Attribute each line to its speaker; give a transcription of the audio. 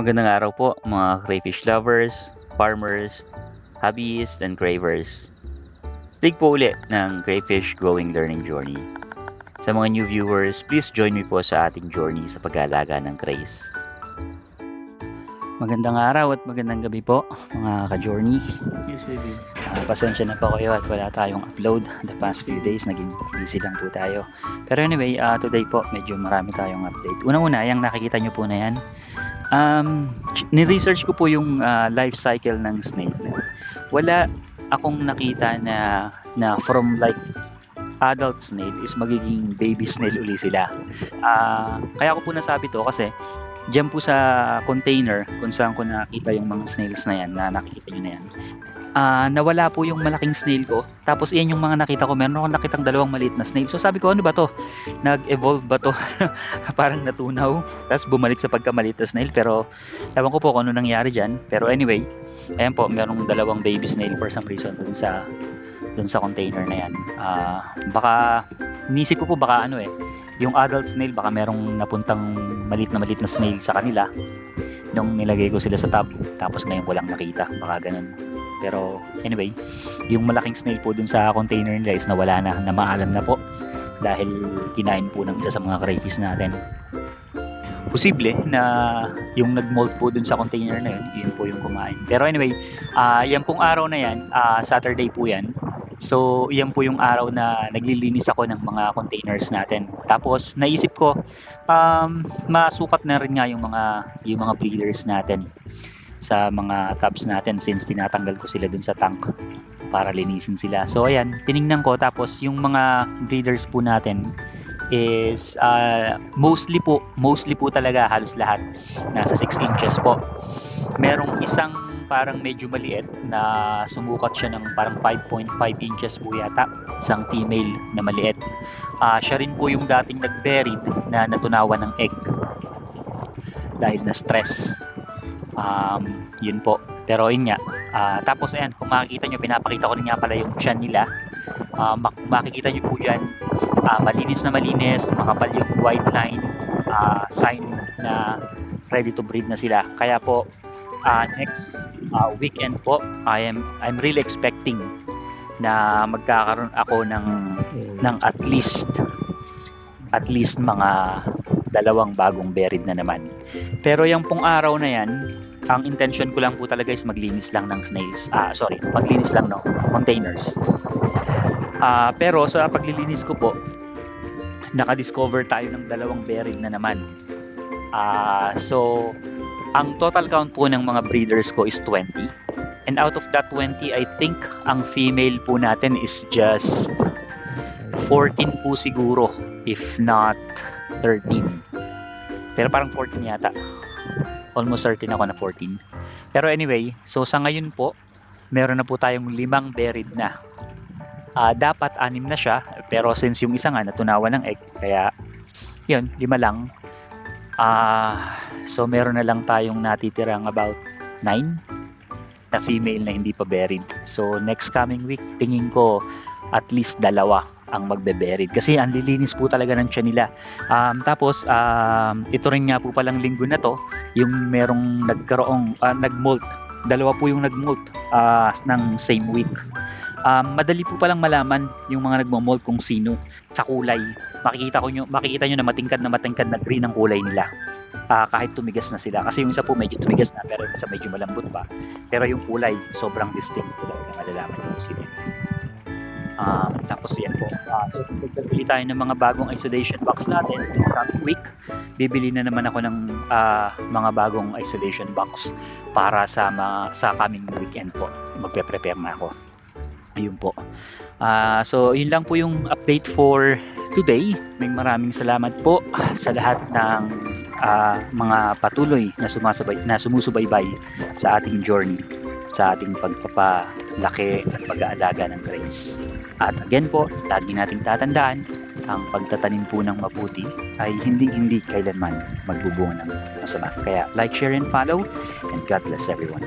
Speaker 1: Magandang araw po mga crayfish lovers, farmers, hobbyists, and cravers. Stig po ulit ng Crayfish Growing Learning Journey. Sa mga new viewers, please join me po sa ating journey sa pag-aalaga ng crays. Magandang araw at magandang gabi po mga ka-journey.
Speaker 2: Yes, baby.
Speaker 1: Pasensya na po kayo at wala tayong upload the past few days. Naging busy lang po tayo. Pero anyway, today po medyo marami tayong update. Unang-una, yung nakikita nyo po na yan. Ni-research ko po yung life cycle ng snail. Wala akong nakita na from like adult snail is magiging baby snail uli sila. Kaya ko po nasabi to kasi diyan po sa container kung saan ko nakita yung mga snails na yan na nakikita nyo na yan. Nawala po yung malaking snail ko. Tapos iyan yung mga nakita ko. Meron akong nakitang dalawang maliit na snail. So sabi ko, ano ba to? Nag-evolve ba to? Parang natunaw. Tapos bumalik sa pagkamaliit na snail. Pero ewan ko po kung ano nangyari dyan. Pero anyway, ayan po, merong dalawang baby snail for some reason dun sa container na yan. Baka, inisip ko po baka yung adult snail, baka merong napuntang maliit na snail sa kanila nung nilagay ko sila sa tub. Tapos ngayon ko lang nakita. Baka ganun. Pero anyway, yung malaking snail po dun sa container nila is nawala na maalam na po dahil kinain po ng isa sa mga crayfish natin. Posible na yung nag-molt po dun sa container na yun po yung kumain. Pero anyway, yan pong araw na yan, Saturday po yan. So yan po yung araw na naglilinis ako ng mga containers natin. Tapos naisip ko, masukat na rin nga yung mga breeders natin sa mga tubs natin since tinatanggal ko sila dun sa tank para linisin sila. So ayan, tiningnan ko tapos yung mga breeders po natin is mostly po talaga halos lahat nasa 6 inches po. Merong isang parang medyo maliit na sumukat siya ng parang 5.5 inches po yata, isang female na maliit. Siya rin po yung dating nag-buried na natunawan ng egg dahil na stress. Yun po. Pero yun nga. Tapos ayan, kung makikita nyo, pinapakita ko rin nga pala yung tiyan nila. Makikita nyo po dyan, malinis na malinis, makapal yung white line, sign na ready to breed na sila. Kaya po, next weekend po, I'm really expecting na magkakaroon ako ng at least mga dalawang bagong buried na naman. Pero yung pong araw na yan, ang intention ko lang po talaga is maglinis lang ng snails. Maglinis lang ng containers. Pero sa paglilinis ko po, nakadiscover tayo ng dalawang buried na naman. So, ang total count po ng mga breeders ko is 20. And out of that 20, I think ang female po natin is just 14 po siguro, if not 13. Pero parang 14 yata. Almost certain ako na 14. Pero anyway, so sa ngayon po, meron na po tayong 5 buried na. Dapat 6 na siya, pero since yung isa nga natunawan ng egg, kaya yun, 5 lang. So meron na lang tayong natitirang about 9 na female na hindi pa buried. So next coming week, tingin ko at least 2 ang magbe-buried kasi ang lilinis po talaga ng tiyan nila. Tapos ito rin nga po palang linggo na to yung merong nag-molt. 2 po yung nag-molt ng same week. Madali po palang malaman yung mga nagmo-molt kung sino sa kulay. Makikita nyo na matingkad na green ang kulay nila. Kahit tumigas na sila kasi yung isa po medyo tumigas na pero yung isa medyo malambot pa. Pero yung kulay sobrang distinct po talaga, malalaman kung sino. Tapos yan po. So bibili tayo ng mga bagong isolation box natin this coming week. Bibili na naman ako ng mga bagong isolation box para sa coming weekend po. Magpe-prepare na ako. Ayun po. So yun lang po yung update for today. Maraming salamat po sa lahat ng mga patuloy na sumusubaybay sa ating journey, sa ating pagpapalaki at pag-aalaga ng crays. At again po, lagi nating tatandaan, ang pagtatanim po ng mabuti ay hindi kailanman magbubunga ng masama. Kaya like, share, and follow, and God bless everyone.